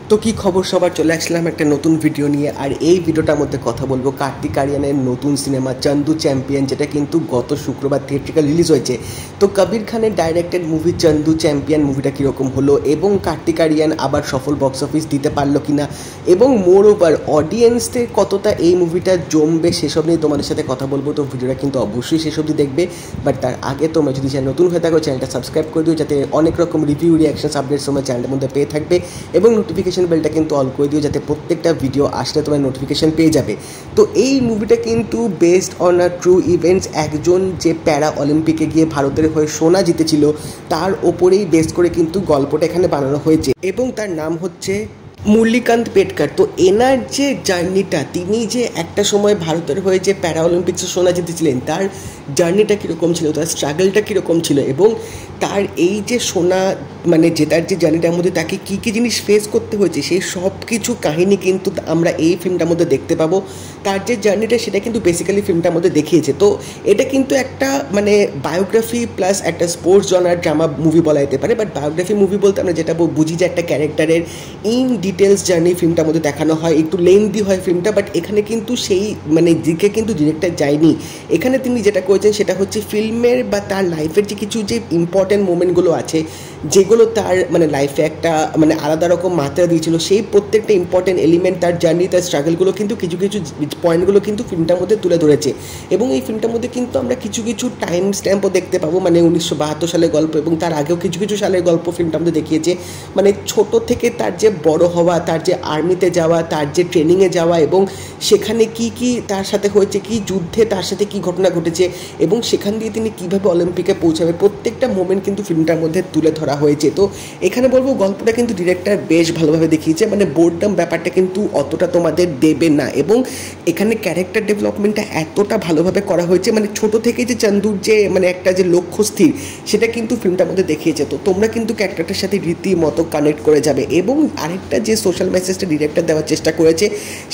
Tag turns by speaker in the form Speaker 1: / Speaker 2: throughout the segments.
Speaker 1: তো কি খবর সবার, চলে আসলাম একটা নতুন ভিডিও নিয়ে। আর এই ভিডিওটার মধ্যে কথা বলবো কার্তিক আরিয়ানের নতুন সিনেমা চান্দু চ্যাম্পিয়ন, যেটা কিন্তু গত শুক্রবার থিয়েট্রিক্যাল রিলিজ হয়েছে। তো কবির খানের ডাইরেক্টেড মুভি চান্দু চ্যাম্পিয়ন মুভিটা কীরকম হলো, এবং কার্তিক আরিয়ান আবার সফল বক্স অফিস দিতে পারলো কিনা, এবং মোর ওভার অডিয়েন্সদের কতটা এই মুভিটা জমবে, সেসব নিয়ে তোমাদের সাথে কথা বলবো। তো ভিডিওটা কিন্তু অবশ্যই শেষ অবধি দেখবে। বাট তার আগে তোমরা যদি চ্যানেল নতুন হয়ে থাকো, চ্যানেলটা সাবস্ক্রাইব করে দিও, যাতে অনেক রকম রিভিউ রিয়াকশনস আপডেটস তোমরা চ্যানেলের মধ্যে পেয়ে থাকবে, এবং নোটিফিকেশন বেলটা কিন্তু অল করে দিও, যাতে প্রত্যেকটা ভিডিও আসলে তোমার নোটিফিকেশন পেয়ে যাবে। তো এই মুভিটা কিন্তু based on a true events. একজন যে প্যারা অলিম্পিকে গিয়ে ভারতের হয়ে সোনা জিতেছিল, তার ওপরেই বেস করে কিন্তু গল্পটা এখানে বানানো হয়েছে, এবং তার নাম হচ্ছে মুরলীকান্ত পেটকার। তো এনার যে জার্নিটা, তিনি যে একটা সময় ভারতের হয়ে যে প্যারা অলিম্পিক্সে সোনা জিতেছিলেন, তার জার্নিটা কীরকম ছিল, তার স্ট্রাগলটা কীরকম ছিল, এবং তার এই যে সোনা মানে জেতার যে জার্নিটার মধ্যে তাকে কী কী জিনিস ফেস করতে হয়েছে, সেই সব কিছু কাহিনী কিন্তু আমরা এই ফিল্মটার মধ্যে দেখতে পাবো। তার যে জার্নিটা সেটা কিন্তু বেসিক্যালি ফিল্মটার মধ্যে দেখিয়েছে। তো এটা কিন্তু একটা মানে বায়োগ্রাফি প্লাস একটা স্পোর্টস জনার ড্রামা মুভি বলা যেতে পারে। বাট বায়োগ্রাফি মুভি বলতে আমরা যেটা বুঝি যে একটা ক্যারেক্টারের ইন ডিটেলস জার্নি ফিল্মটার মধ্যে দেখানো হয়, একটু লেন্দি হয় ফিল্মটা। বাট এখানে কিন্তু সেই মানে দিকে কিন্তু ডিরেক্টর যায়নি। এখানে তিনি যেটা করেছেন সেটা হচ্ছে ফিল্মের বা তার লাইফের যে কিছু যে ইম্পর্ট্যান্ট মোমেন্টগুলো আছে, যেগুলো তার মানে লাইফে একটা মানে আলাদা রকম মাত্রা দিয়েছিল, সেই প্রত্যেকটা ইম্পর্ট্যান্ট এলিমেন্ট, তার জার্নি, তার স্ট্রাগলগুলো কিন্তু কিছু কিছু পয়েন্টগুলো কিন্তু ফিল্মটার মধ্যে তুলে ধরেছে। এবং এই ফিল্মটার মধ্যে কিন্তু আমরা কিছু কিছু টাইম স্ট্যাম্পও দেখতে পাবো, মানে 1972 সালের গল্প এবং তার আগেও কিছু কিছু সালের গল্প ফিল্মটার মধ্যে দেখিয়েছে। মানে ছোট থেকে তার যে বড় হওয়া, তার যে আর্মিতে যাওয়া, তার যে ট্রেনিংয়ে যাওয়া, এবং সেখানে কি কি তার সাথে হয়েছে, কি যুদ্ধে তার সাথে কি ঘটনা ঘটেছে, এবং সেখান দিয়ে তিনি কীভাবে অলিম্পিকে পৌঁছাবে, প্রত্যেকটা মোমেন্ট কিন্তু ফিল্মটার মধ্যে তুলে ধরা হয়েছে। তো এখানে বলবো গল্পটা কিন্তু ডিরেক্টর বেশ ভালোভাবে দেখিয়েছে, মানে বোর্ডডাম ব্যাপারটা কিন্তু অতটা তোমাদের দেবে না, এবং এখানে ক্যারেক্টার ডেভেলপমেন্টটা এতটা ভালোভাবে করা হয়েছে, মানে ছোট থেকে যে চান্দুর যে মানে একটা যে লক্ষ্য স্থির, সেটা কিন্তু ফিল্মটার মধ্যে দেখিয়েছে। তো তোমরা কিন্তু ক্যারেক্টারটার সাথে রীতিমতো কানেক্ট করে যাবে। এবং আরেকটা যে সোশ্যাল মেসেজটা ডিরেক্টর দেওয়ার চেষ্টা করেছে,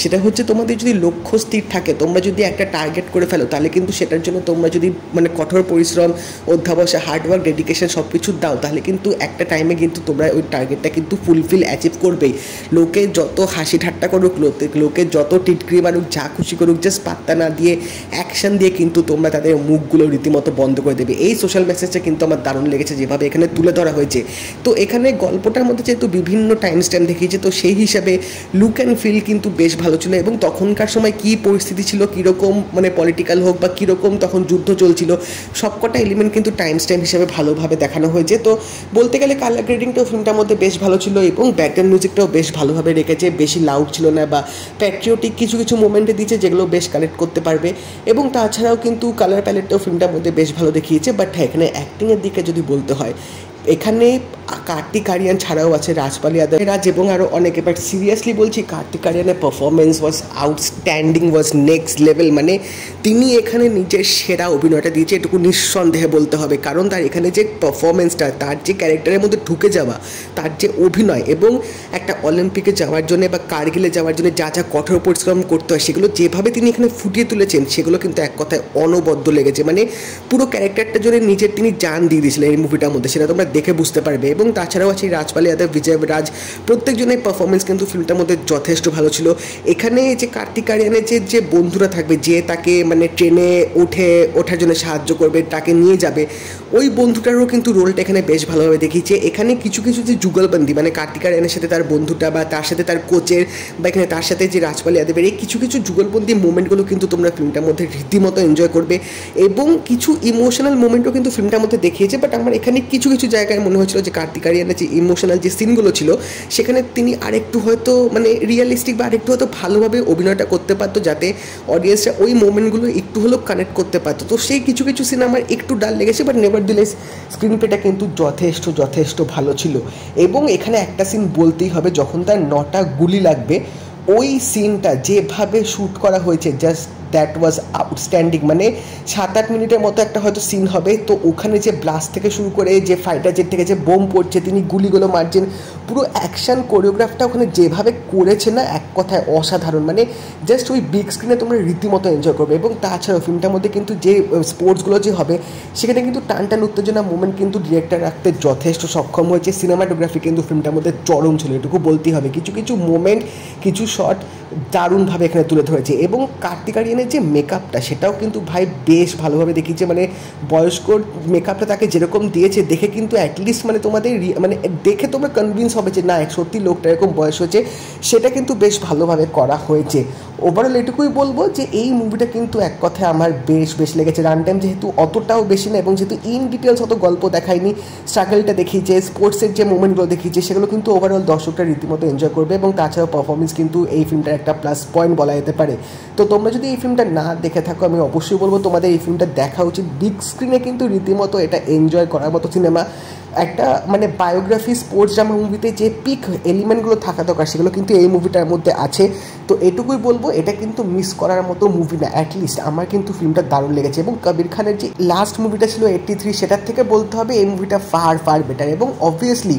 Speaker 1: সেটা হচ্ছে তোমাদের যদি লক্ষ্য স্থির থাকে, তোমরা যদি একটা টার্গেট করে ফেলো, তাহলে কিন্তু সেটার জন্য তোমরা যদি মানে কঠোর পরিশ্রম, অধ্যাবসা, হার্ডওয়ার্ক, ডেডিকেশন সব কিছু দাও, তাহলে কিন্তু একটা টাইমে কিন্তু তোমরা ওই টার্গেটটা কিন্তু ফুলফিল অ্যাচিভ করবেই। লোকে যত হাসি ঠাট্টা করুক, লোকে যত টিটকিরি মারুক, যা খুশি করুক, জাস্ট পাত্তা না দিয়ে অ্যাকশন দিয়ে কিন্তু তোমরা তাদের মুখগুলো রীতিমতো বন্ধ করে দেবে। এই সোশ্যাল মেসেজটা কিন্তু আমার দারুণ লেগেছে, যেভাবে এখানে তুলে ধরা হয়েছে। তো এখানে গল্পটার মধ্যে যেহেতু বিভিন্ন টাইম স্ট্যাম্প দেখিয়েছে, তো সেই হিসাবে লুক অ্যান্ড ফিল কিন্তু বেশ ভালো ছিল। এবং তখনকার সময় কী পরিস্থিতি ছিল, কীরকম মানে পলিটিক্যাল হোক বা কীরকম তখন যুদ্ধ চলছিল, সবকটা এলিমেন্ট কিন্তু টাইম স্ট্যাম্প হিসেবে ভালোভাবে দেখানো হয়েছে। তো বলতে গেলে কালার গ্রেডিংটাও ফিল্মটার মধ্যে বেশ ভালো ছিল, এবং ব্যাকগ্রাউন্ড মিউজিকটাও বেশ ভালোভাবে রেখেছে, বেশি লাউড ছিল না, বা প্যাট্রিয়টিক কিছু কিছু মোমেন্টে দিয়েছে যেগুলো বেশ কানেক্ট করতে পারবে। এবং তাছাড়াও কিন্তু কালার প্যালেটটাও ফিল্মটার মধ্যে বেশ ভালো দেখিয়েছে। বাট হ্যাঁ, এখানে অ্যাক্টিংয়ের দিকে যদি বলতে হয়, এখানে কার্তিক আরিয়ান ছাড়াও আছে রাজপাল যাদব, রাজ এবং আরও অনেকে। বাট সিরিয়াসলি বলছি, কার্তিক আরিয়ানের পারফরমেন্স ওয়াজ আউটস্ট্যান্ডিং, ওয়াজ নেক্সট লেভেল। মানে তিনি এখানে নিজের সেরা অভিনয়টা দিয়েছে, এটুকু নিঃসন্দেহে বলতে হবে। কারণ তার এখানে যে পারফরমেন্সটা, তার যে ক্যারেক্টারের মধ্যে ঢুকে যাওয়া, তার যে অভিনয়, এবং একটা অলিম্পিকে যাওয়ার জন্য বা কার্গিলে যাওয়ার জন্য যা যা কঠোর পরিশ্রম করতে হয়, সেগুলো যেভাবে তিনি এখানে ফুটিয়ে তুলেছেন, সেগুলো কিন্তু এক কথায় অনবদ্য লেগেছে। মানে পুরো ক্যারেক্টারটার জন্য নিজের তিনি জান দিয়ে দিয়েছিলেন এই মুভিটার মধ্যে, সেটা তোমরা দেখে বুঝতে পারবে। এবং তাছাড়াও আছে রাজপাল যাদব, বিজয় রাজ, প্রত্যেকজনের পারফরমেন্স কিন্তু ফিল্মটার মধ্যে যথেষ্ট ভালো ছিল। এখানে যে কার্তিক আরিয়ানের যে বন্ধুরা থাকবে, যে তাকে মানে ট্রেনে ওঠার জন্য সাহায্য করবে, তাকে নিয়ে যাবে, ওই বন্ধুটারও কিন্তু রোলটা এখানে বেশ ভালোভাবে দেখিয়েছে। এখানে কিছু কিছু যে যুগলবন্দি, মানে কার্তিক আরিয়ানের সাথে তার বন্ধুটা, বা তার সাথে তার কোচের, বা এখানে তার সাথে যে রাজপাল যাদবের, এই কিছু কিছু যুগলবন্দি মোমেন্টগুলো কিন্তু তোমরা ফিল্মটার মধ্যে রীতিমতো এনজয় করবে। এবং কিছু ইমোশনাল মোমেন্টও কিন্তু ফিল্মটার মধ্যে দেখিয়েছে। বাট আমার এখানে কিছু কিছু জায়গায় মনে হয়েছিল যে কার্তিক আরিয়ানের যে ইমোশনাল যে সিনগুলো ছিল, সেখানে তিনি আরেকটু হয়তো মানে রিয়েলিস্টিক বা আরেকটু হয়তো ভালোভাবে অভিনয়টা করতে পারতো, যাতে অডিয়েন্সরা ওই মোমেন্টগুলো একটু হলেও কানেক্ট করতে পারতো। তো সেই কিছু কিছু সিন আমার একটু ডাল লেগেছে। বাট নেভারদিলেস স্ক্রিন প্লেটা কিন্তু যথেষ্ট ভালো ছিল। এবং এখানে একটা সিন বলতেই হবে, যখন তার 9টা গুলি লাগবে, ওই সিনটা যেভাবে শ্যুট করা হয়েছে, জাস্ট দ্যাট ওয়াজ আউটস্ট্যান্ডিং। মানে 7-8 মিনিটের মতো একটা হয়তো সিন হবে, তো ওখানে যে ব্লাস্ট থেকে শুরু করে যে ফাইটার জেট থেকে যে বোম পড়ছে, তিনি গুলিগুলো মারছেন, পুরো অ্যাকশন কোরিওগ্রাফটা ওখানে যেভাবে করেছে না, এক কথায় অসাধারণ। মানে জাস্ট ওই বিগ স্ক্রিনে তোমরা রীতিমতো এনজয় করবে। এবং তাছাড়াও ফিল্মটার মধ্যে কিন্তু যে স্পোর্টসগুলো যে হবে সেখানে কিন্তু টান উত্তেজনা মুভমেন্ট কিন্তু ডিরেক্টর রাখতে যথেষ্ট সক্ষম হয়েছে। সিনেমাটোগ্রাফি কিন্তু ফিল্মটার মধ্যে চরম ছিল, এটুকু বলতেই হবে। কিছু মোমেন্ট, কিছু শট দারুণভাবে এখানে তুলে ধরেছে। এবং কার্তিক আরিয়ানের যে মেকআপটা সেটাও কিন্তু ভাই বেশ ভালোভাবে দেখিয়েছে। মানে বয়স্ক মেকআপটা তাকে যেরকম দিয়েছে দেখে কিন্তু অ্যাটলিস্ট মানে তোমাদের মানে দেখে তোমরা কনভিন্স হবে যে না সত্যি লোকটা এরকম বয়স হয়েছে, সেটা কিন্তু বেশ ভালোভাবে করা হয়েছে। ওভারঅল এটুকুই বলবো যে এই মুভিটা কিন্তু এক কথায় আমার বেশ লেগেছে। রান টাইম যেহেতু অতটাও বেশি না, এবং যেহেতু ইন ডিটেলস অত গল্প দেখায়নি, স্ট্রাগলটা দেখিয়েছে, স্পোর্টসের যে মুভমেন্টগুলো দেখিয়েছে, সেগুলো কিন্তু ওভারঅল দর্শকরা রীতিমতো এনজয় করবে। এবং তাছাড়াও পারফরমেন্স কিন্তু এই ফিল্মটার একটা প্লাস পয়েন্ট বলা যেতে পারে। তো তোমরা যদি এই ফিল্মটা না দেখে থাকো, আমি অবশ্যই বলবো তোমাদের এই ফিল্মটা দেখা উচিত। বিগ স্ক্রিনে কিন্তু রীতিমতো এটা এনজয় করার মতো সিনেমা। একটা মানে বায়োগ্রাফি স্পোর্টস ড্রামা মুভিতে যে পিক এলিমেন্টগুলো থাকা দরকার সেগুলো কিন্তু এই মুভিটার মধ্যে আছে। তো এটুকুই বলবো, এটা কিন্তু মিস করার মতো মুভি না। অ্যাটলিস্ট আমার কিন্তু ফিল্মটা দারুণ লেগেছে। এবং কবির খানের যে লাস্ট মুভিটা ছিল 83, সেটার থেকে বলতে হবে এই মুভিটা ফার বেটার। এবং অবভিয়াসলি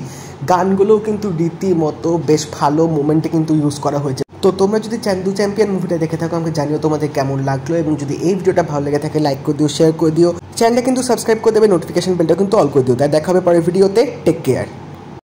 Speaker 1: গানগুলোও কিন্তু রীতিমতো বেশ ভালো মোমেন্টে কিন্তু ইউজ করা হয়েছে। তো তোমরা যদি চান্দু চ্যাম্পিয়ন মুভিটা দেখে থাকো আমাকে জানিও তোমাদের কেমন লাগলো। এবং যদি এই ভিডিওটা ভালো লেগে থাকে লাইক করে দিও, শেয়ার করে দিও, চ্যানেলটা কিন্তু সাবস্ক্রাইব করে দেবে, নোটিফিকেশন বেলটা কিন্তু অল করে দিও। তাই দেখা হবে পরের ভিডিওতে। Take care.